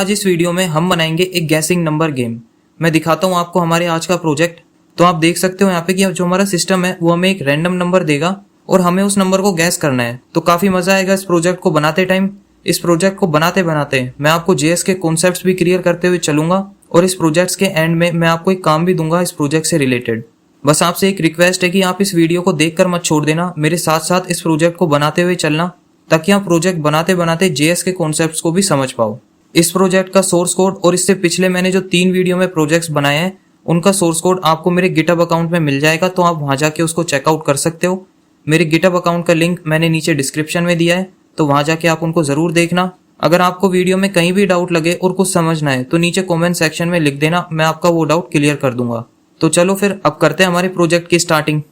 आज इस वीडियो में हम बनाएंगे एक गैसिंग नंबर गेम। मैं दिखाता हूँ आपको हमारे आज का प्रोजेक्ट। तो आप देख सकते हो यहाँ पे कि जो हमारा सिस्टम है वो हमें एक रैंडम नंबर देगा और हमें उस नंबर को गैस करना है। तो काफ़ी मज़ा आएगा इस प्रोजेक्ट को बनाते टाइम। इस प्रोजेक्ट को बनाते बनाते मैं आपको जेएस के कॉन्सेप्ट्स भी क्लियर करते हुए चलूंगा और इस प्रोजेक्ट्स के एंड में मैं आपको एक काम भी दूंगा इस प्रोजेक्ट से रिलेटेड। बस आपसे एक रिक्वेस्ट है कि आप इस वीडियो को देखकर मत छोड़ देना, मेरे साथ साथ इस प्रोजेक्ट को बनाते हुए चलना, ताकि आप प्रोजेक्ट बनाते बनाते जेएस के कॉन्सेप्ट्स को भी समझ पाओ। इस प्रोजेक्ट का सोर्स कोड और इससे पिछले मैंने जो 3 वीडियो में प्रोजेक्ट्स बनाए हैं उनका सोर्स कोड आपको मेरे गिटहब अकाउंट में मिल जाएगा, तो आप वहां जाके उसको चेकआउट कर सकते हो। मेरे गिटहब अकाउंट का लिंक मैंने नीचे डिस्क्रिप्शन में दिया है, तो वहां जाके आप उनको जरूर देखना। अगर आपको वीडियो में कहीं भी डाउट लगे और कुछ समझना है तो नीचे कमेंट सेक्शन में लिख देना, मैं आपका वो डाउट क्लियर कर दूंगा। तो चलो फिर अब करते हैं हमारे प्रोजेक्ट की स्टार्टिंग।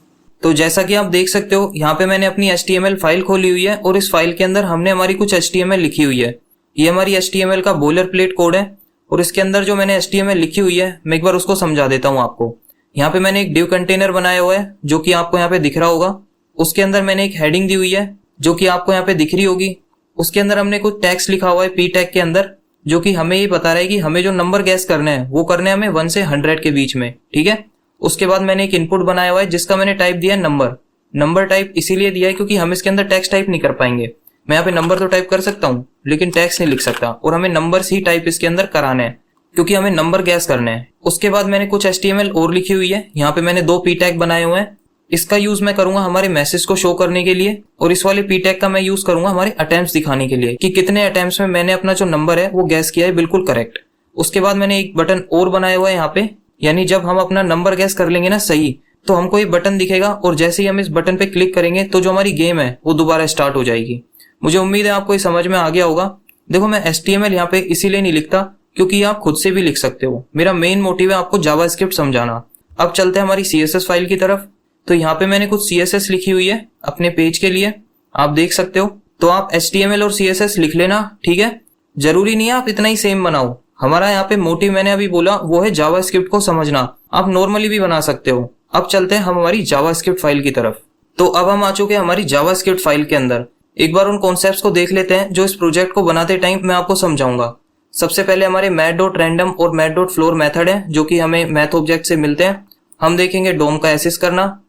तो जैसा कि आप देख सकते हो यहाँ पे मैंने अपनी HTML फाइल खोली हुई है और इस फाइल के अंदर हमने हमारी कुछ HTML लिखी हुई है। ये हमारी HTML का बोलर प्लेट कोड है और इसके अंदर जो मैंने HTML लिखी हुई है मैं एक बार उसको समझा देता हूँ आपको। यहाँ पे मैंने एक डिव कंटेनर बनाया हुआ है जो कि आपको यहाँ पे दिख रहा होगा। उसके अंदर मैंने एक हेडिंग दी हुई है जो कि आपको यहाँ पे दिख रही होगी। उसके अंदर हमने कुछ टैग्स लिखा हुआ है पी टैग के अंदर, जो कि हमें ये बता रहा है कि हमें जो नंबर गैस करने हैं वो करने हैं हमें 1 से 100 के बीच में, ठीक है। उसके बाद मैंने एक इनपुट बनाया हुआ है जिसका मैंने टाइप दिया है नंबर। नंबर टाइप इसीलिए दिया है क्योंकि हम इसके अंदर टेक्स्ट टाइप नहीं कर पाएंगे। मैं यहाँ पे नंबर तो टाइप कर सकता हूँ लेकिन टेक्स्ट नहीं लिख सकता, और हमें नंबर्स ही टाइप इसके अंदर कराने हैं क्योंकि हमें नंबर गैस करने हैं। उसके बाद मैंने कुछ HTML और लिखी हुई है। यहाँ पे मैंने 2 पी टैग बनाए हुए हैं। इसका यूज मैं करूंगा हमारे मैसेज को शो करने के लिए, और इस वाले पी टैग का मैं यूज करूंगा हमारे अटेम्प्ट्स दिखाने के लिए कि कितने अटेम्प्ट्स में मैंने अपना जो नंबर है वो गैस किया है बिल्कुल करेक्ट। उसके बाद मैंने एक बटन और बनाया हुआ है यहाँ पे, यानी जब हम अपना नंबर गैस कर लेंगे ना सही, तो हमको ये बटन दिखेगा और जैसे ही हम इस बटन पे क्लिक करेंगे तो जो हमारी गेम है वो दोबारा स्टार्ट हो जाएगी। मुझे उम्मीद है आपको ये समझ में आ गया होगा। देखो मैं HTML यहाँ पे इसीलिए नहीं लिखता क्योंकि आप खुद से भी लिख सकते हो। मेरा मेन मोटिव है आपको जावास्क्रिप्ट समझाना। अब चलते हैं हमारी CSS फाइल की तरफ। तो यहाँ पे मैंने कुछ CSS लिखी हुई है अपने पेज के लिए, आप देख सकते हो। तो आप HTML और CSS लिख लेना, ठीक है। जरूरी नहीं है आप इतना ही सेम बनाओ। हमारा यहाँ पे मोटिव मैंने अभी बोला वो है जावास्क्रिप्ट को समझना। आप नॉर्मली भी बना सकते हो। अब चलते हैं हम हमारी जावास्क्रिप्ट फाइल की तरफ। तो अब हम आ चुके हैं हमारी जावास्क्रिप्ट फाइल के अंदर। एक बार उन कॉन्सेप्ट्स को देख लेते हैं जो इस प्रोजेक्ट को बनाते टाइम मैं आपको समझाऊंगा। सबसे पहले हमारे math.random और math.floor मेथड है जो कि हमें मैथ ऑब्जेक्ट से मिलते हैं। हम देखेंगे डोम का एसिस करना।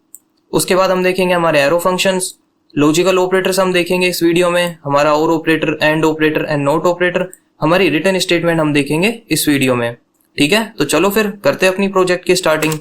उसके बाद हम देखेंगे हमारे एरो फंक्शंस, लॉजिकल ऑपरेटर्स हम देखेंगे इस वीडियो में, हमारा और operator, and operator and not operator, हमारी रिटर्न स्टेटमेंट हम देखेंगे इस वीडियो में, ठीक है। तो चलो फिर करते हैं अपनी प्रोजेक्ट की स्टार्टिंग।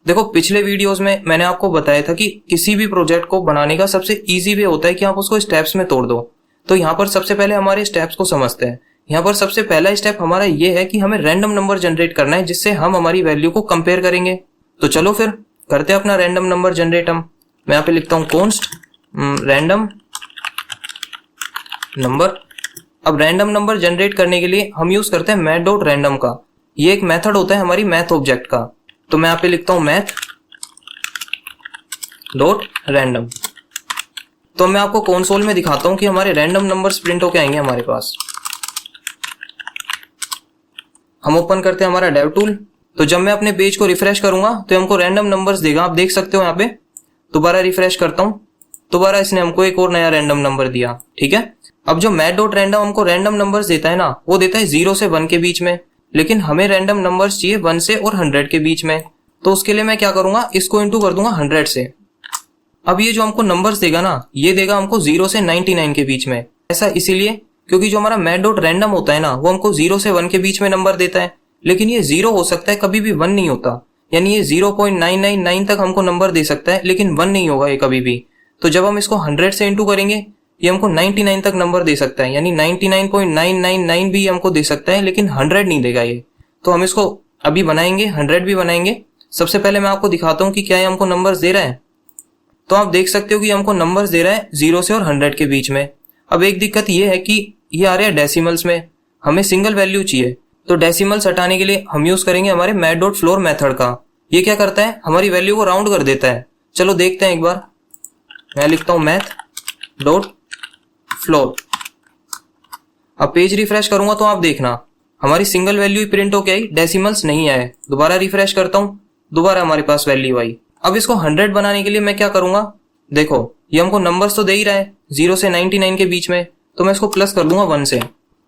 देखो पिछले वीडियोस में मैंने आपको बताया था कि किसी भी प्रोजेक्ट को बनाने का सबसे इजी वे होता है कि आप उसको स्टेप्स में तोड़ दो। तो यहाँ पर सबसे पहले हमारे स्टेप्स को समझते हैं। यहाँ पर सबसे पहला स्टेप हमारा ये है कि हमें रैंडम नंबर जनरेट करना है जिससे हम हमारी वैल्यू को कंपेयर करेंगे। तो चलो फिर करते हैं अपना रैंडम नंबर जनरेट। मैं यहाँ पे लिखता हूँ कॉन्स्ट रैंडम नंबर। अब रैंडम नंबर जनरेट करने के लिए हम यूज करते हैं math.random का। ये एक मेथड होता है हमारी मैथ ऑब्जेक्ट का। तो मैं यहाँ पे लिखता हूँ math.random। तो मैं आपको कंसोल में दिखाता हूँ कि हमारे रैंडम नंबर्स प्रिंट होके आएंगे हमारे पास। हम ओपन करते हैं हमारा डेव टूल। तो जब मैं अपने पेज को रिफ्रेश करूंगा तो हमको रैंडम नंबर्स देगा, आप देख सकते हो यहाँ पे। दोबारा रिफ्रेश करता हूँ, दोबारा इसने हमको एक और नया रैंडम नंबर दिया, ठीक है। अब जो math.random हमको रैंडम नंबर्स देता है ना, वो देता है 0 से 1 के बीच में, लेकिन हमें रैंडम नंबर्स चाहिए 1 से और 100 के बीच में। तो उसके लिए मैं क्या करूंगा, इसको इंटू कर दूंगा 100 से। अब ये जो हमको नंबर्स देगा ना, ये देगा हमको 0 से 99 के बीच में। ऐसा इसीलिए क्योंकि जो हमारा math.random होता है ना, वो हमको 0 से 1 के बीच में नंबर देता है, लेकिन ये 0 हो सकता है, कभी भी 1 नहीं होता। यानी ये 0.999 तक हमको नंबर दे सकता है लेकिन 1 नहीं होगा ये कभी भी। तो जब हम इसको 100 से इंटू करेंगे ये हमको 99 तक नंबर दे सकता है, यानी 99.999 भी हमको दे सकता है लेकिन 100 नहीं देगा ये। तो हम इसको अभी बनाएंगे, 100 भी बनाएंगे। सबसे पहले मैं आपको दिखाता हूँ कि क्या ये हमको नंबर्स दे रहा है। तो आप देख सकते हो कि हमको नंबर्स दे रहा है 0 से और 100 के बीच में। अब एक दिक्कत ये है कि ये आ रहा है डेसिमल्स में, हमें सिंगल वैल्यू चाहिए। तो डेसिमल्स हटाने के लिए हम यूज करेंगे हमारे math.floor मेथड का। ये क्या करता है, हमारी वैल्यू को राउंड कर देता है। चलो देखते हैं एक बार। मैं लिखता हूँ math.floor। अब पेज रिफ्रेश करूंगा तो आप देखना हमारी सिंगल वैल्यू ही प्रिंट होके आई, डेसिमल्स नहीं आए। दोबारा रिफ्रेश करता हूँ, दोबारा हमारे पास वैल्यू आई। अब इसको 100 बनाने के लिए मैं क्या करूंगा, देखो ये हमको नंबर्स तो दे ही रहा है 0 से 99 के बीच में, तो मैं इसको प्लस कर दूंगा 1 से।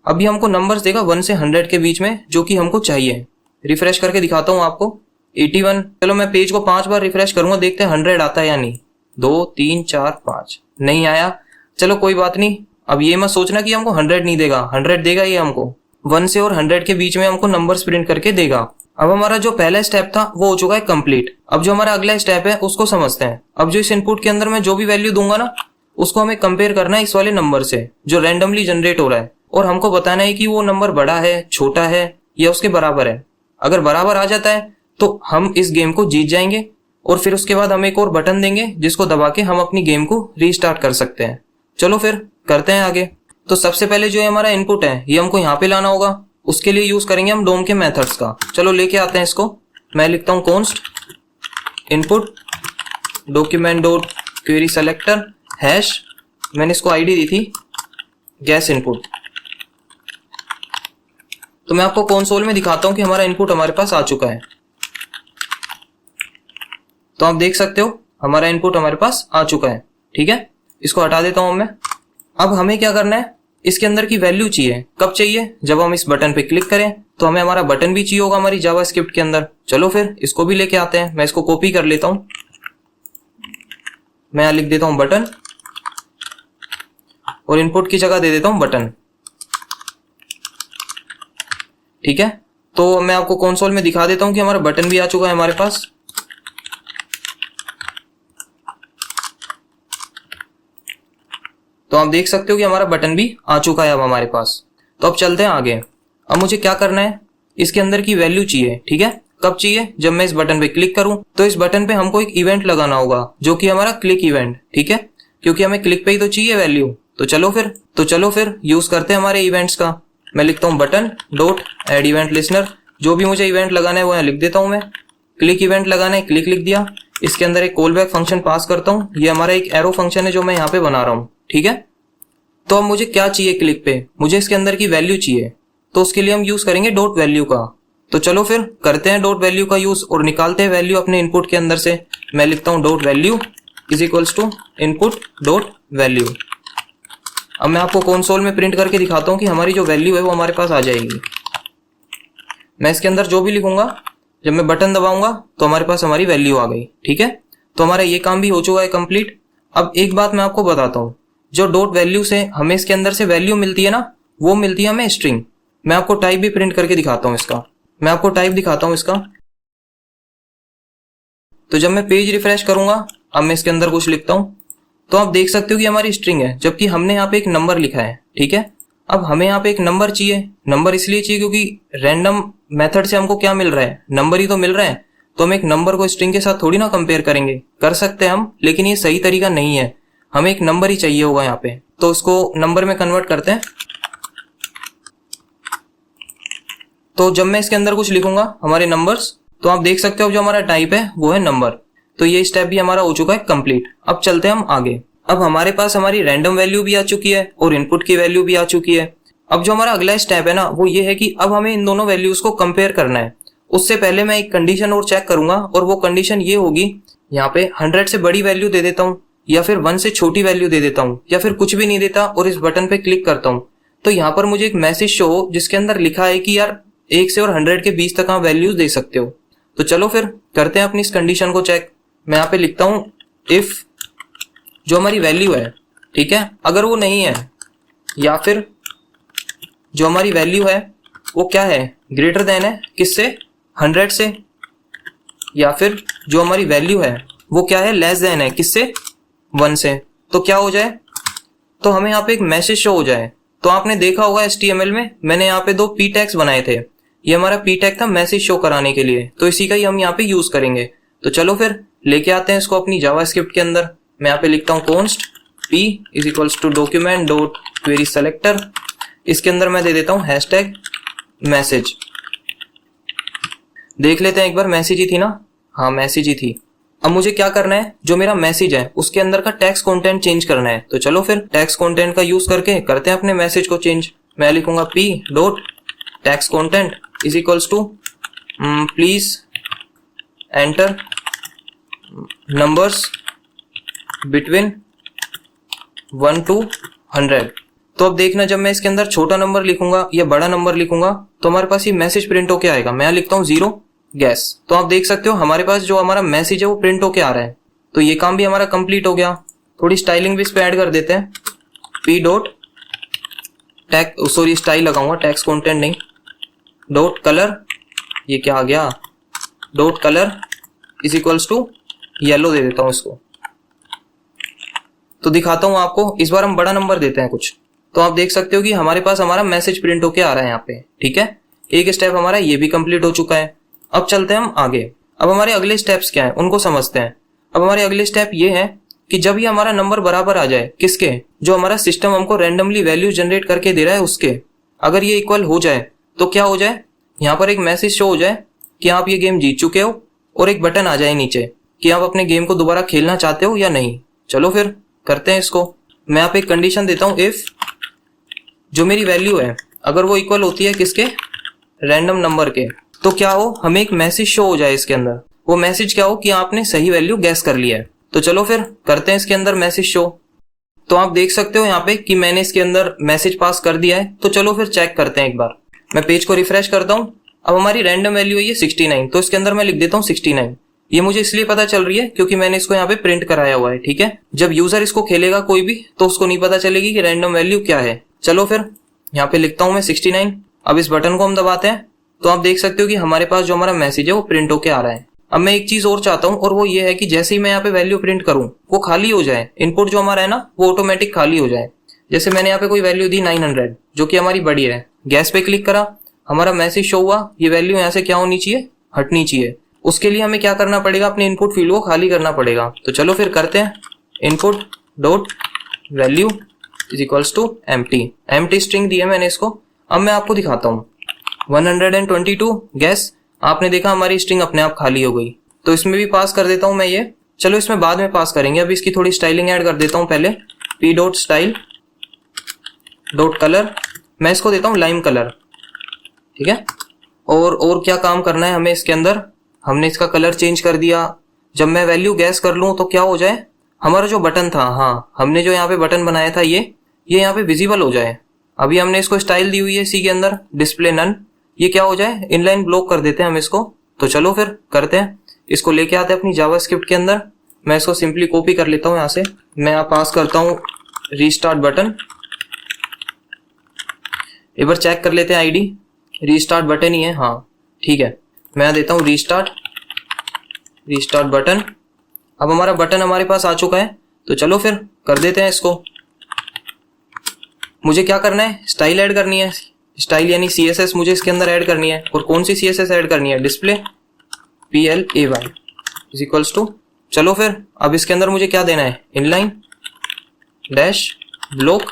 अभी हमको नंबर्स देगा 1 से 100 के बीच में, जो कि हमको चाहिए। रिफ्रेश करके दिखाता हूँ आपको। 81। चलो मैं पेज को 5 बार रिफ्रेश करूंगा, देखते हैं 100 आता है या नहीं। 2 3 4 5 नहीं आया। चलो कोई बात नहीं। अब ये मत सोचना कि हमको 100 नहीं देगा, 100 देगा ये हमको। 1 से और 100 के बीच में हमको नंबर्स प्रिंट करके देगा। अब हमारा जो पहला स्टेप था वो हो चुका है कंप्लीट। अब जो हमारा अगला स्टेप है उसको समझते हैं। अब जो इस इनपुट के अंदर मैं जो भी वैल्यू दूंगा ना, उसको हमें कंपेयर करना है इस वाले नंबर से जो रैंडमली जनरेट हो रहा है, और हमको बताना है कि वो नंबर बड़ा है, छोटा है या उसके बराबर है। अगर बराबर आ जाता है तो हम इस गेम को जीत जाएंगे, और फिर उसके बाद हम एक और बटन देंगे जिसको दबा के हम अपनी गेम को रीस्टार्ट कर सकते हैं। चलो फिर करते हैं आगे। तो सबसे पहले जो हमारा इनपुट है ये हमको यहाँ पे लाना होगा। उसके लिए यूज करेंगे हम डोम के मेथड्स का। चलो लेके आते हैं इसको। मैं लिखता हूँ const input document dot query selector hash, मैंने इसको आईडी दी थी गैस इनपुट। तो मैं आपको कंसोल में दिखाता हूं कि हमारा इनपुट हमारे पास आ चुका है। तो आप देख सकते हो हमारा इनपुट हमारे पास आ चुका है। ठीक है, इसको हटा देता हूं मैं। अब हमें क्या करना है, इसके अंदर की वैल्यू चाहिए। कब चाहिए? जब हम इस बटन पे क्लिक करें। तो हमें हमारा बटन भी चाहिए होगा हमारी जावास्क्रिप्ट के अंदर। चलो फिर इसको भी लेके आते हैं। मैं इसको कॉपी कर लेता हूं। मैं यहां लिख देता हूं बटन, और इनपुट की जगह दे देता हूं बटन। ठीक है, तो मैं आपको कंसोल में दिखा देता हूं कि हमारा बटन भी आ चुका है हमारे पास। तो आप देख सकते हो कि हमारा बटन भी आ चुका है अब हमारे पास। तो अब चलते हैं आगे। अब मुझे क्या करना है, इसके अंदर की वैल्यू चाहिए। ठीक है, कब चाहिए? जब मैं इस बटन पे क्लिक करूं। तो इस बटन पे हमको एक इवेंट लगाना होगा जो कि हमारा क्लिक इवेंट। ठीक है, क्योंकि हमें क्लिक पे ही तो चाहिए वैल्यू। तो चलो फिर यूज करते हैं हमारे इवेंट्स का। मैं लिखता हूं button dot add event listener. जो भी मुझे इवेंट लगाना है वो यहाँ लिख देता हूं मैं। क्लिक इवेंट लगाना है, क्लिक लिख दिया। इसके अंदर एक कॉल बैक फंक्शन पास करता हूँ। ये हमारा एक एरो फंक्शन है जो मैं यहाँ पे बना रहा हूँ। ठीक है, तो अब मुझे क्या चाहिए क्लिक पे? मुझे इसके अंदर की वैल्यू चाहिए। तो उसके लिए हम यूज करेंगे डॉट वैल्यू का। तो चलो फिर करते हैं डॉट वैल्यू का यूज और निकालते हैं वैल्यू अपने इनपुट के अंदर से। मैं लिखता हूँ dot value is equals to input dot value. अब मैं आपको कंसोल में प्रिंट करके दिखाता हूँ कि हमारी जो वैल्यू है वो हमारे पास आ जाएगी। मैं इसके अंदर जो भी लिखूंगा, जब मैं बटन दबाऊंगा तो हमारे पास हमारी वैल्यू आ गई। ठीक है, तो हमारा ये काम भी हो चुका है कंप्लीट। अब एक बात मैं आपको बताता हूँ, जो डॉट वैल्यू से हमें इसके अंदर से वैल्यू मिलती है ना, वो मिलती है हमें स्ट्रिंग। मैं आपको टाइप भी प्रिंट करके दिखाता हूँ इसका। मैं आपको टाइप दिखाता हूँ इसका। तो जब मैं पेज रिफ्रेश करूंगा, अब मैं इसके अंदर कुछ लिखता हूँ, तो आप देख सकते हो कि हमारी स्ट्रिंग है, जबकि हमने यहाँ पे एक नंबर लिखा है। ठीक है, अब हमें यहाँ पे एक नंबर चाहिए। नंबर इसलिए चाहिए क्योंकि रैंडम मेथड से हमको क्या मिल रहा है, नंबर ही तो मिल रहा है। तो हम एक नंबर को स्ट्रिंग के साथ थोड़ी ना कंपेयर करेंगे। कर सकते हैं हम, लेकिन ये सही तरीका नहीं है। हमें एक नंबर ही चाहिए होगा यहाँ पे। तो उसको नंबर में कन्वर्ट करते हैं। तो जब मैं इसके अंदर कुछ लिखूंगा हमारे नंबर्स, तो आप देख सकते हो जो हमारा टाइप है वो है नंबर। तो ये स्टेप भी हमारा हो चुका है कंप्लीट। अब चलते हैं हम आगे। अब हमारे पास हमारी रैंडम वैल्यू भी आ चुकी है और इनपुट की वैल्यू भी आ चुकी है। अब जो हमारा अगला स्टेप है ना, वो ये है कि अब हमें इन दोनों वैल्यूज को कंपेयर करना है। उससे पहले मैं एक कंडीशन और चेक करूंगा, और वो कंडीशन ये होगी, यहाँ पे 100 से बड़ी वैल्यू दे देता हूँ, या फिर 1 से छोटी वैल्यू दे देता हूँ, या फिर कुछ भी नहीं देता और इस बटन पे क्लिक करता हूँ। तो यहाँ पर मुझे एक मैसेज शो हो जिसके अंदर लिखा है कि यार 1 से और 100 के बीच तक आप वैल्यूज दे सकते हो। तो चलो फिर करते हैं अपनी इस कंडीशन को चेक। मैं यहाँ पे लिखता हूँ इफ जो हमारी वैल्यू है, ठीक है, अगर वो नहीं है, या फिर जो हमारी वैल्यू है वो क्या है, ग्रेटर देन है किससे, 100 से, या फिर जो हमारी वैल्यू है वो क्या है, लेस देन है किससे, 1 से। तो क्या हो जाए, तो हमें यहाँ पे एक मैसेज शो हो जाए। तो आपने देखा होगा HTML में मैंने यहाँ पे 2 p टैग्स बनाए थे। ये हमारा p टैग था मैसेज शो कराने के लिए, तो इसी का ही हम यहाँ पे यूज करेंगे। तो चलो फिर लेके आते हैं इसको अपनी जावास्क्रिप्ट के अंदर। मैं यहाँ पे लिखता हूँ const p is equals to document dot query selector. इसके अंदर मैं दे देता हूँ हैशटैग मैसेज। देख लेते हैं एक बार, मैसेज ही थी ना, हाँ मैसेज ही थी। अब मुझे क्या करना है, जो मेरा मैसेज है उसके अंदर का टेक्स्ट कंटेंट चेंज करना है। तो चलो फिर टेक्स्ट कंटेंट का यूज करके करते हैं अपने मैसेज को चेंज। मैं लिखूंगा p dot text content is equals to please enter numbers between 1 to 100। तो अब देखना, जब मैं इसके अंदर छोटा नंबर लिखूंगा या बड़ा नंबर लिखूंगा तो हमारे पास ये मैसेज प्रिंट होके आएगा। मैं लिखता हूँ 0 गैस। तो आप देख सकते हो हमारे पास जो हमारा मैसेज है वो प्रिंट होके आ रहा है। तो ये काम भी हमारा कंप्लीट हो गया। थोड़ी स्टाइलिंग भी इस पे ऐड कर देते हैं। p dot tag, sorry style लगाऊंगा, टैक्स कंटेंट नहीं, डॉट कलर, ये क्या आ गया, dot colour is equals to yellow दे देता हूं इसको। तो दिखाता हूं आपको, इस बार हम बड़ा नंबर देते हैं कुछ। तो आप देख सकते हो कि हमारे पास हमारा मैसेज प्रिंट होके आ रहा है यहाँ पे। ठीक है, एक स्टेप हमारा ये भी कंप्लीट हो चुका है। अब चलते हैं हम आगे। अब हमारे अगले स्टेप्स क्या है उनको समझते हैं। अब हमारे अगले स्टेप ये है कि जब ये हमारा नंबर बराबर आ जाए, किसके, जो हमारा सिस्टम हमको रैंडमली वैल्यू जनरेट करके दे रहा है उसके, अगर ये इक्वल हो जाए तो क्या हो जाए, यहाँ पर एक मैसेज शो हो जाए कि आप ये गेम जीत चुके हो, और एक बटन आ जाए नीचे कि आप अपने गेम को दोबारा खेलना चाहते हो या नहीं। चलो फिर करते हैं इसको। मैं यहाँ पे एक कंडीशन देता हूँ, इफ जो मेरी वैल्यू है अगर वो इक्वल होती है किसके, रैंडम नंबर के, तो क्या हो, हमें एक मैसेज शो हो जाए इसके अंदर। वो मैसेज क्या हो कि आपने सही वैल्यू गैस कर लिया है। तो चलो फिर करते हैं इसके अंदर मैसेज शो। तो आप देख सकते हो यहाँ पे कि मैंने इसके अंदर मैसेज पास कर दिया है। तो चलो फिर चेक करते हैं एक बार। मैं पेज को रिफ्रेश करता हूँ। अब हमारी रैंडम वैल्यू है ये 69, तो इसके अंदर मैं लिख देता हूँ 69। ये मुझे इसलिए पता चल रही है क्योंकि मैंने इसको यहाँ पे प्रिंट कराया हुआ है। ठीक है, जब यूजर इसको खेलेगा कोई भी तो उसको नहीं पता चलेगी कि रैंडम वैल्यू क्या है। चलो फिर यहाँ पे लिखता हूँ मैं 69। अब इस बटन को हम दबाते हैं तो आप देख सकते हो कि हमारे पास जो हमारा मैसेज है वो प्रिंट होके आ रहा है। अब मैं एक चीज और चाहता हूँ, और वो ये है कि जैसे ही मैं यहाँ पे वैल्यू प्रिंट करूँ वो खाली हो जाए, इनपुट जो हमारा है ना वो ऑटोमेटिक खाली हो जाए। जैसे मैंने यहाँ पे कोई वैल्यू दी 900 जो कि हमारी बड़ी है, गैस पे क्लिक करा, हमारा मैसेज शो हुआ, ये वैल्यू यहाँ से क्या होनी चाहिए, हटनी चाहिए। उसके लिए हमें क्या करना पड़ेगा, अपने इनपुट फील्ड को खाली करना पड़ेगा। तो चलो फिर करते हैं, input dot value is equals to empty string दी है मैंने इसको। अब मैं आपको दिखाता हूँ 122 गैस। आपने देखा हमारी स्ट्रिंग अपने आप खाली हो गई। तो इसमें भी पास कर देता हूं मैं ये, चलो इसमें बाद में पास करेंगे। अभी इसकी थोड़ी स्टाइलिंग ऐड कर देता हूं पहले। p dot style dot colour, मैं इसको देता हूं लाइम कलर। ठीक है, और क्या काम करना है हमें इसके अंदर, हमने इसका कलर चेंज कर दिया। जब मैं वैल्यू गैस कर लूं तो क्या हो जाए, हमारा जो बटन था, हाँ हमने जो यहाँ पे बटन बनाया था ये यहाँ पे विजिबल हो जाए। अभी हमने इसको स्टाइल दी हुई है सी के अंदर, डिस्प्ले नन, ये क्या हो जाए, इनलाइन ब्लॉक कर देते हैं हम इसको। तो चलो फिर करते हैं, इसको लेके आते हैं अपनी जावास्क्रिप्ट के अंदर। मैं इसको सिंपली कॉपी कर लेता हूँ यहाँ से। मैं यहाँ पास करता हूँ रीस्टार्ट बटन। एक बार चेक कर लेते हैं आईडी, रीस्टार्ट बटन ही है, हाँ ठीक है। मैं यहाँ देता हूँ रीस्टार्ट बटन। अब हमारा बटन हमारे पास आ चुका है। तो चलो फिर कर देते हैं इसको। मुझे क्या करना है, स्टाइल ऐड करनी है, स्टाइल यानी CSS मुझे इसके अंदर ऐड करनी है। और कौन सी CSS ऐड करनी है, display PLAY is equals to, चलो फिर अब इसके अंदर मुझे क्या देना है, इनलाइन डैश ब्लॉक।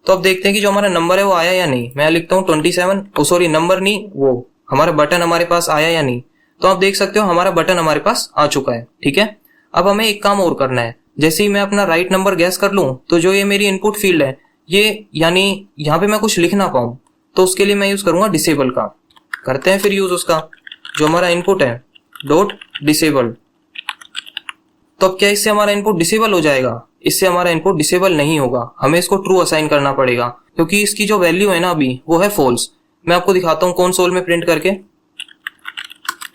तो अब देखते हैं कि जो हमारा नंबर है वो आया या नहीं। मैं लिखता हूँ 27, सॉरी नंबर नहीं, वो हमारा बटन हमारे पास आया या नहीं। तो आप देख सकते हो हमारा बटन हमारे पास आ चुका है। ठीक है, अब हमें एक काम और करना है। जैसे ही मैं अपना राइट नंबर गैस कर लूं तो जो ये मेरी इनपुट फील्ड है ये, यानी यहाँ पे मैं कुछ लिख ना पाऊं, तो उसके लिए मैं यूज करूंगा डिसेबल का। करते हैं फिर यूज उसका, जो हमारा इनपुट है डॉट डिसेबल। तो अब क्या इससे हमारा इनपुट डिसेबल हो जाएगा, इससे हमारा इनपुट डिसेबल नहीं होगा, हमें इसको ट्रू असाइन करना पड़ेगा क्योंकि इसकी जो वैल्यू है ना अभी वो है फॉल्स। मैं आपको दिखाता हूँ कंसोल में प्रिंट करके,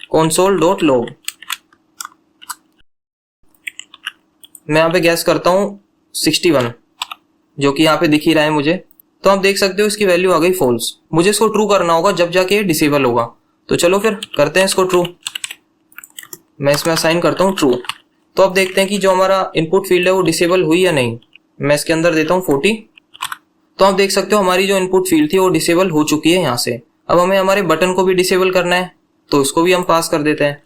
कंसोल डॉट लॉग। मैं यहाँ पे गैस करता हूँ 61 जो कि यहाँ पे दिख ही रहा है मुझे। तो आप देख सकते हो इसकी वैल्यू आ गई फॉल्स। मुझे इसको ट्रू करना होगा जब जाके डिसेबल होगा। तो चलो फिर करते हैं इसको ट्रू। मैं इसमें असाइन करता हूँ ट्रू। तो अब देखते हैं कि जो हमारा इनपुट फील्ड है वो डिसेबल हुई या नहीं। मैं इसके अंदर देता हूँ 40। तो आप देख सकते हो हमारी जो इनपुट फील्ड थी वो डिसेबल हो चुकी है यहाँ से। अब हमें हमारे बटन को भी डिसेबल करना है तो इसको भी हम पास कर देते हैं।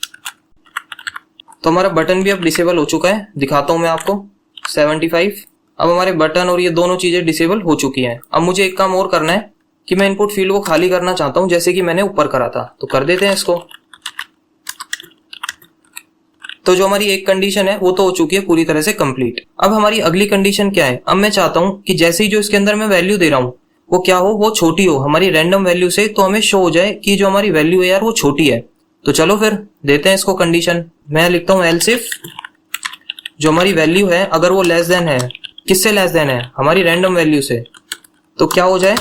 तो हमारा बटन भी अब डिसेबल हो चुका है, दिखाता हूँ मैं आपको 75। अब हमारे बटन और ये दोनों चीजें डिसेबल हो चुकी हैं। अब मुझे एक काम और करना है कि मैं इनपुट फील्ड को खाली करना चाहता हूं जैसे कि मैंने ऊपर करा था। तो कर देते हैं इसको। तो जो हमारी एक कंडीशन है वो तो हो चुकी है पूरी तरह से कंप्लीट। अब हमारी अगली कंडीशन क्या है, अब मैं चाहता हूं कि जैसे ही जो इसके अंदर मैं वैल्यू दे रहा हूं वो क्या हो, वो छोटी हो हमारी रैंडम वैल्यू से, तो हमें शो हो जाए कि जो हमारी वैल्यू है यार वो छोटी है। तो चलो फिर देते हैं इसको कंडीशन। मैं लिखता हूं एल्स इफ जो हमारी वैल्यू है अगर वो लेस देन है, किससे लेस देन है, हमारी रैंडम वैल्यू से, तो क्या हो जाए,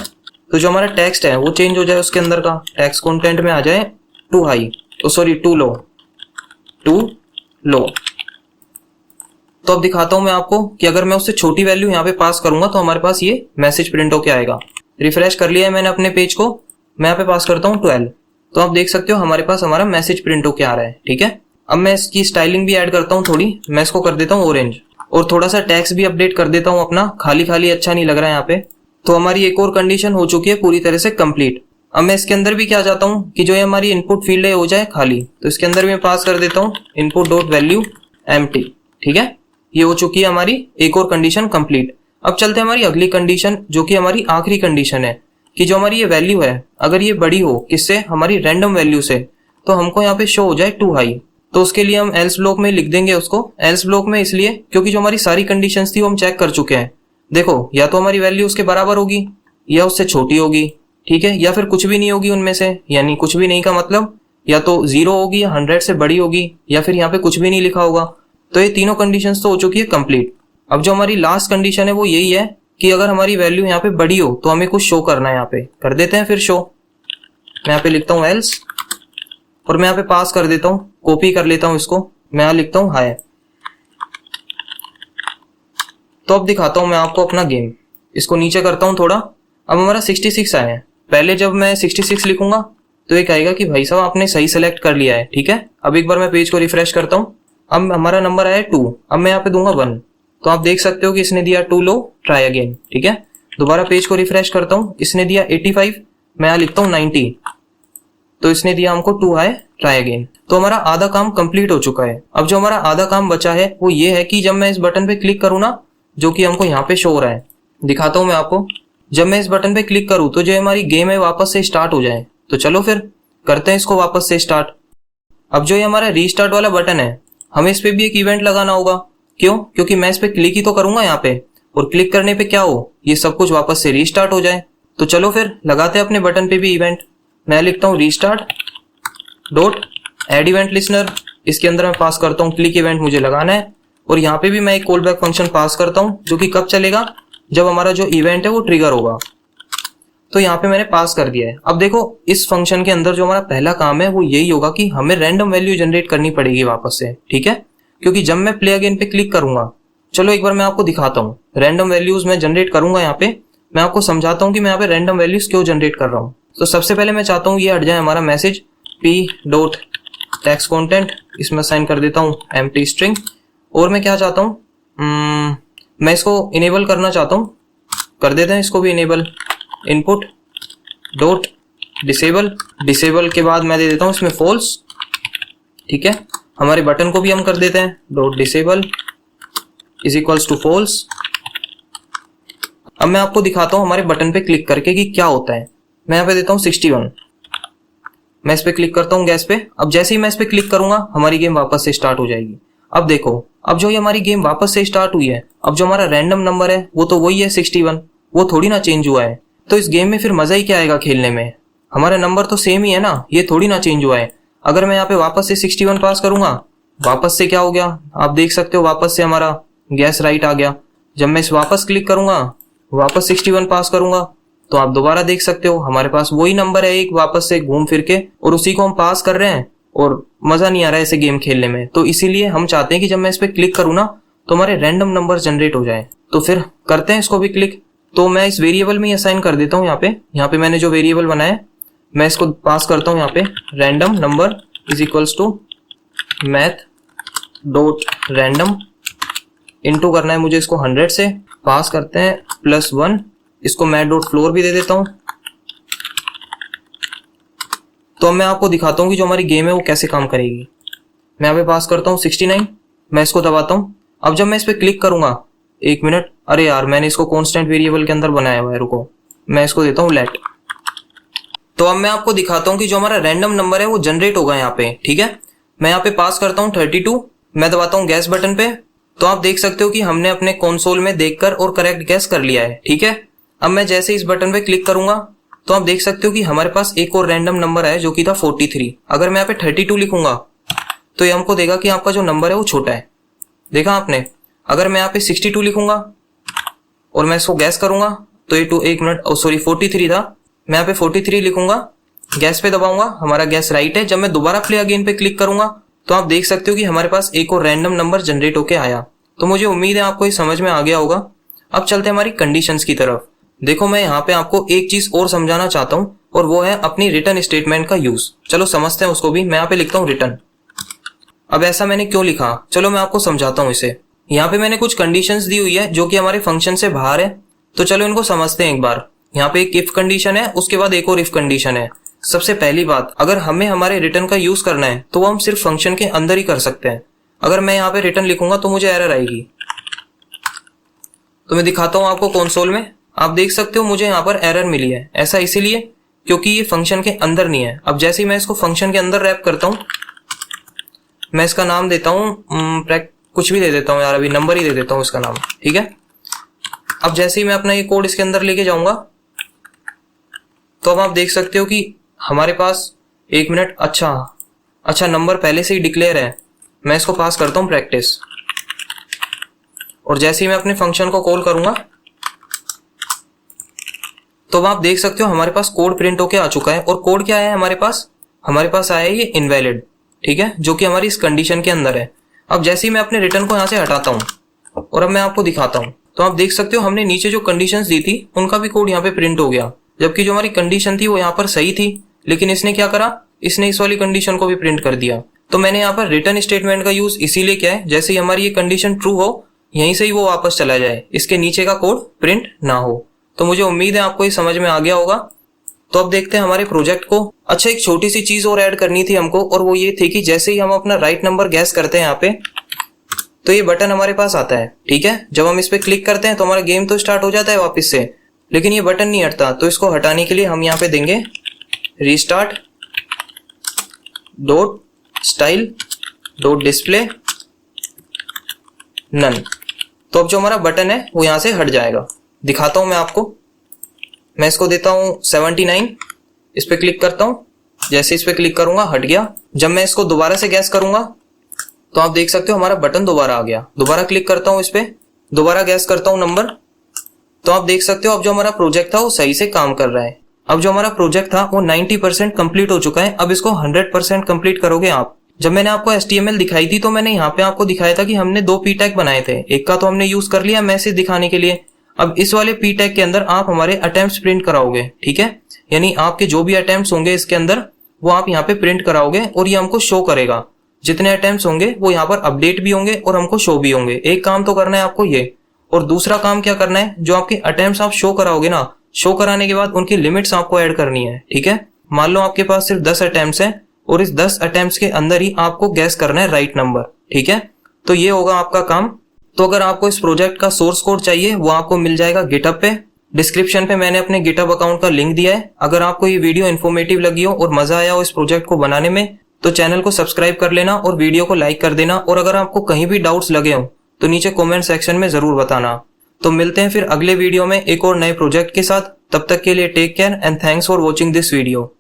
तो जो हमारा टेक्स्ट है वो चेंज हो जाए, उसके अंदर का टेक्स्ट कंटेंट में आ जाए to high, sorry to low, to low. तो अब दिखाता हूं मैं आपको कि अगर मैं उससे छोटी वैल्यू यहाँ पे पास करूंगा तो हमारे पास ये मैसेज प्रिंट होके आएगा। रिफ्रेश कर लिया है मैंने अपने पेज को, मैं यहाँ पे पास करता हूँ 12, तो आप देख सकते हो हमारे पास हमारा मैसेज प्रिंट होके आ रहा है। ठीक है, अब मैं इसकी स्टाइलिंग भी ऐड करता हूँ थोड़ी, मैं इसको कर देता हूँ ऑरेंज, और थोड़ा सा टेक्स्ट भी अपडेट कर देता हूँ अपना, खाली खाली अच्छा नहीं लग रहा है यहाँ पे। तो हमारी एक और कंडीशन हो चुकी है पूरी तरह से कंप्लीट। अब मैं इसके अंदर भी क्या चाहता हूँ कि जो ये हमारी इनपुट फील्ड है हो जाए खाली, तो इसके अंदर भी मैं पास कर देता हूँ इनपुट डॉट वैल्यू एम्प्टी। ठीक है, ये हो चुकी है हमारी एक और कंडीशन कंप्लीट। अब चलते हैं हमारी अगली कंडीशन, जो कि हमारी आखिरी कंडीशन है कि जो हमारी ये वैल्यू है अगर ये बड़ी हो किससे, हमारी रैंडम वैल्यू से, तो हमको यहाँ पे शो हो जाए टू हाई। तो उसके लिए हम एल्स ब्लॉक में लिख देंगे उसको, एल्स ब्लॉक में इसलिए क्योंकि जो हमारी सारी कंडीशंस थी वो हम चेक कर चुके हैं। देखो, या तो हमारी वैल्यू उसके बराबर होगी या उससे छोटी होगी, ठीक है, या फिर कुछ भी नहीं होगी उनमें से। यानी कुछ भी नहीं का मतलब या तो 0 होगी या 100 से बड़ी होगी, या फिर यहाँ पे कुछ भी नहीं लिखा होगा। तो ये तीनों कंडीशंस तो हो चुकी है कंप्लीट। अब जो हमारी लास्ट कंडीशन है वो यही है कि अगर हमारी वैल्यू यहाँ पे बड़ी हो तो हमें कुछ शो करना है। यहाँ पे कर देते हैं फिर शो, मैं यहाँ पे लिखता हूँ एल्स, और मैं यहाँ पे पास कर देता हूँ, कॉपी कर लेता हूँ इसको, मैं यहाँ लिखता हूँ हाय। तो अब दिखाता हूँ मैं आपको अपना गेम, इसको नीचे करता हूँ थोड़ा। अब हमारा 66 आया है, पहले जब मैं 66 लिखूंगा तो ये कहेगा कि भाई साहब आपने सही सेलेक्ट कर लिया है। ठीक है, अब एक बार मैं पेज को रिफ्रेश करता हूँ, अब हमारा नंबर आया 2, अब मैं यहाँ पे दूंगा 1, तो आप देख सकते हो कि इसने दिया टू लो, ट्राई अगेन। ठीक है, दोबारा पेज को रिफ्रेश करता हूँ, इसने दिया 85, मैं यहाँ लिखता हूँ 90, तो इसने दिया हमको टू हाई, ट्राई अगेन। तो हमारा आधा काम कंप्लीट हो चुका है। अब जो हमारा आधा काम बचा है वो ये है कि जब मैं इस बटन पे क्लिक करूँ ना, जो कि हमको यहाँ पे शो हो रहा है, दिखाता हूँ मैं आपको। जब मैं इस बटन पे क्लिक करूँ तो जो हमारी गेम है वापस से स्टार्ट हो जाए। तो चलो फिर करते हैं इसको वापस से स्टार्ट। अब जो ये हमारा रीस्टार्ट वाला बटन है, हमें इस पे भी एक इवेंट लगाना होगा। क्यों? क्योंकि मैं इस पे क्लिक ही तो करूंगा यहाँ पे, और क्लिक करने पे क्या हो, ये सब कुछ वापस से रीस्टार्ट हो जाए। तो चलो फिर लगाते हैं अपने बटन पे भी इवेंट। मैं लिखता हूँ restart dot add event listener, इसके अंदर मैं पास करता हूँ क्लिक इवेंट मुझे लगाना है, और यहाँ पे भी मैं एक कॉल बैक फंक्शन पास करता हूँ जो कि कब चलेगा, जब हमारा जो इवेंट है वो ट्रिगर होगा। तो यहाँ पे मैंने पास कर दिया है। अब देखो, इस फंक्शन के अंदर जो हमारा पहला काम है वो यही होगा कि हमें रैंडम वैल्यू जनरेट करनी पड़ेगी वापस से। ठीक है, क्योंकि जब मैं प्ले अगेन पे क्लिक करूंगा, चलो एक बार मैं आपको दिखाता हूँ रैंडम वैल्यूज मैं जनरेट करूंगा। यहाँ पे मैं आपको समझाता हूँ कि मैं यहाँ पे रैंडम वैल्यूज क्यों जनरेट कर रहा हूँ। तो सबसे पहले मैं चाहता हूँ ये हट जाए हमारा message p dot text content, इसमें साइन कर देता हूँ एम्प्टी स्ट्रिंग। और मैं क्या चाहता हूँ, मैं इसको इनेबल करना चाहता हूँ, कर देते हैं इसको भी enable. Input dot disable, disable के बाद मैं दे देता हूँ इसमें फॉल्स। ठीक है, हमारे बटन को भी हम कर देते हैं dot disable is equals to false. अब मैं आपको दिखाता हूँ हमारे बटन पे क्लिक करके कि क्या होता है। मैं यहाँ पे देता हूँ 61, मैं इस पे क्लिक करता हूँ गैस पे। अब जैसे ही मैं इस पे क्लिक करूंगा हमारी गेम वापस से स्टार्ट हो जाएगी। अब देखो, अब जो ये हमारी गेम वापस से स्टार्ट हुई है, अब जो हमारा रैंडम नंबर है वो तो वही है 61, वो थोड़ी ना चेंज हुआ है। तो इस गेम में फिर मजा ही क्या आएगा खेलने में, हमारा नंबर तो सेम ही है ना, ये थोड़ी ना चेंज हुआ है। अगर मैं यहाँ पे वापस से 61 पास करूंगा, वापस से क्या हो गया आप देख सकते हो, वापस से हमारा गैस राइट आ गया। जब मैं इस वापस क्लिक करूंगा, वापस 61 पास करूंगा, तो आप दोबारा देख सकते हो हमारे पास वही नंबर है एक वापस से घूम फिर के, और उसी को हम पास कर रहे हैं और मजा नहीं आ रहा है ऐसे गेम खेलने में। तो इसीलिए हम चाहते हैं कि जब मैं इस पे क्लिक करूँ ना तो हमारे रैंडम नंबर जनरेट हो जाए। तो फिर करते हैं इसको भी क्लिक। तो मैं इस वेरिएबल में ही असाइन कर देता हूँ यहाँ पे मैंने जो वेरिएबल बनाया है मैं इसको पास करता हूँ यहाँ पे random number is equals to math dot random, into करना है मुझे इसको 100 से, पास करते हैं +1, इसको मैथ डॉट फ्लोर भी दे देता हूँ। तो अब मैं आपको दिखाता हूँ कि जो हमारी गेम है वो कैसे काम करेगी। मैं यहाँ पे पास करता हूँ 69, मैं इसको दबाता हूँ। अब जब मैं इस पे क्लिक करूंगा, 1 मिनट, अरे यार मैंने इसको कांस्टेंट वेरिएबल के अंदर बनाया हुआ है, रुको मैं इसको देता हूँ लेट। तो अब मैं आपको दिखाता हूँ कि जो हमारा रैंडम नंबर है वो जनरेट होगा यहाँ पे। ठीक है, मैं यहाँ पे पास करता हूँ 32, मैं दबाता हूँ गैस बटन पे। तो आप देख सकते हो कि हमने अपने कंसोल में देखकर और करेक्ट गैस कर लिया है। ठीक है, अब मैं जैसे इस बटन पे क्लिक करूंगा तो आप देख सकते हो कि हमारे पास एक और रैंडम नंबर है जो कि था 43। अगर मैं यहाँ पे 32 लिखूंगा तो ये हमको देगा कि आपका जो नंबर है वो छोटा है, देखा आपने। अगर मैं यहाँ पे 62 लिखूंगा और मैं इसको गैस करूंगा तो ये 1 मिनट, सॉरी 43 था, मैं यहाँ पे 43 लिखूंगा, गैस पे दबाऊंगा, हमारा गैस राइट है। जब मैं दोबारा प्ले अगेन पे क्लिक करूंगा तो आप देख सकते हो कि हमारे पास एक और रैंडम नंबर जनरेट होके आया। तो मुझे उम्मीद है आपको ये समझ में आ गया होगा। अब चलते हैं हमारी कंडीशंस की तरफ। देखो मैं यहाँ पे आपको एक चीज और समझाना चाहता हूँ और वो है अपनी रिटर्न स्टेटमेंट का यूज। चलो समझते हैं उसको भी। मैं यहाँ पे लिखता हूँ रिटर्न। अब ऐसा मैंने क्यों लिखा, चलो मैं आपको समझाता हूँ इसे। यहाँ पे मैंने कुछ कंडीशंस दी हुई है जो कि हमारे फंक्शन से बाहर है, तो चलो इनको समझते हैं एक बार। यहाँ पे एक इफ कंडीशन है, उसके बाद एक और इफ कंडीशन है। सबसे पहली बात, अगर हमें हमारे रिटर्न का यूज करना है तो वो हम सिर्फ फंक्शन के अंदर ही कर सकते हैं। अगर मैं यहाँ पे रिटर्न लिखूंगा तो मुझे एरर आएगी। तो मैं दिखाता हूँ आपको कंसोल में, आप देख सकते हो मुझे यहाँ पर एरर मिली है। ऐसा इसीलिए क्योंकि ये फंक्शन के अंदर नहीं है। अब जैसे ही मैं इसको फंक्शन के अंदर रैप करता हूँ, मैं इसका नाम देता हूँ कुछ भी दे देता हूँ यार, अभी नंबर ही दे देता हूँ इसका नाम, ठीक है। अब जैसे ही मैं अपना ये कोड इसके अंदर लेके जाऊंगा तो अब आप देख सकते हो कि हमारे पास 1 मिनट, अच्छा नंबर पहले से ही डिक्लेयर है। मैं इसको पास करता हूँ प्रैक्टिस, और जैसे ही मैं अपने फंक्शन को कॉल करूंगा तो अब आप देख सकते हो हमारे पास कोड प्रिंट होके आ चुका है। और कोड क्या है हमारे पास आया है ये इनवैलिड, ठीक है, जो कि हमारी इस कंडीशन के अंदर है। अब जैसे ही मैं अपने रिटर्न को यहाँ से हटाता हूँ और अब मैं आपको दिखाता हूँ, तो आप देख सकते हो हमने नीचे जो कंडीशंस दी थी उनका भी कोड यहाँ पे प्रिंट हो गया। जबकि जो हमारी कंडीशन थी वो यहाँ पर सही थी, लेकिन इसने क्या करा, इसने इस वाली कंडीशन को भी प्रिंट कर दिया। तो मैंने यहाँ पर रिटर्न स्टेटमेंट का यूज इसीलिए किया है, जैसे ही हमारी ये कंडीशन ट्रू हो यहीं से ही वो वापस चला जाए, इसके नीचे का कोड प्रिंट ना हो। तो मुझे उम्मीद है आपको ये समझ में आ गया होगा। तो अब देखते हैं हमारे प्रोजेक्ट को। अच्छा, एक छोटी सी चीज और ऐड करनी थी हमको, और वो ये थी कि जैसे ही हम अपना राइट नंबर गैस करते हैं यहाँ पे, तो ये बटन हमारे पास आता है, ठीक है। जब हम इस पे क्लिक करते हैं तो हमारा गेम तो स्टार्ट हो जाता है वापस से, लेकिन ये बटन नहीं हटता। तो इसको हटाने के लिए हम यहाँ पे देंगे restart dot style dot display none. तो अब जो हमारा बटन है वो यहाँ से हट जाएगा। दिखाता हूं मैं आपको। मैं इसको देता हूं 79, इस पे क्लिक करता हूं, जैसे इस पे क्लिक करूंगा हट गया। जब मैं इसको दोबारा से गैस करूंगा तो आप देख सकते हो हमारा बटन दोबारा आ गया। दोबारा क्लिक करता हूं इस पे, दोबारा गैस करता हूं नंबर, तो आप देख सकते हो अब जो हमारा प्रोजेक्ट था वो सही से काम कर रहा है। अब जो हमारा प्रोजेक्ट था वो 90% कंप्लीट हो चुका है। अब इसको 100% कंप्लीट करोगे आप। जब मैंने आपको HTML दिखाई थी तो मैंने यहाँ पे आपको दिखाया था कि हमने 2 p टैग बनाए थे। एक का तो हमने यूज कर लिया मैसेज दिखाने के लिए। अब इस वाले p टैग के अंदर आप हमारे अटेम्प्ट्स प्रिंट कराओगे, ठीक है। यानी आपके जो भी अटेम्प्ट्स होंगे इसके अंदर वो आप यहाँ पे प्रिंट कराओगे, और ये हमको शो करेगा। जितने अटेम्प्ट्स होंगे वो यहाँ पर अपडेट भी होंगे और हमको शो भी होंगे। एक काम तो करना है आपको ये, और दूसरा काम क्या करना है, जो आपके अटेम्प्ट्स आप शो कराओगे ना, शो कराने के बाद उनकी लिमिट्स आपको ऐड करनी है, ठीक है। मान लो आपके पास सिर्फ 10 अटेम्प्ट्स हैं और इस 10 अटेम्प्ट्स के अंदर ही आपको गैस करना है राइट नंबर, ठीक है। तो ये होगा आपका काम। तो अगर आपको इस प्रोजेक्ट का सोर्स कोड चाहिए वो आपको मिल जाएगा गिटहब पे। डिस्क्रिप्शन पे मैंने अपने गिटहब अकाउंट का लिंक दिया है। अगर आपको ये वीडियो इन्फॉर्मेटिव लगी हो और मजा आया हो इस प्रोजेक्ट को बनाने में, तो चैनल को सब्सक्राइब कर लेना और वीडियो को लाइक कर देना। और अगर आपको कहीं भी डाउट्स लगे हो तो नीचे कमेंट सेक्शन में जरूर बताना। तो मिलते हैं फिर अगले वीडियो में एक और नए प्रोजेक्ट के साथ। तब तक के लिए take care and thanks for watching this video.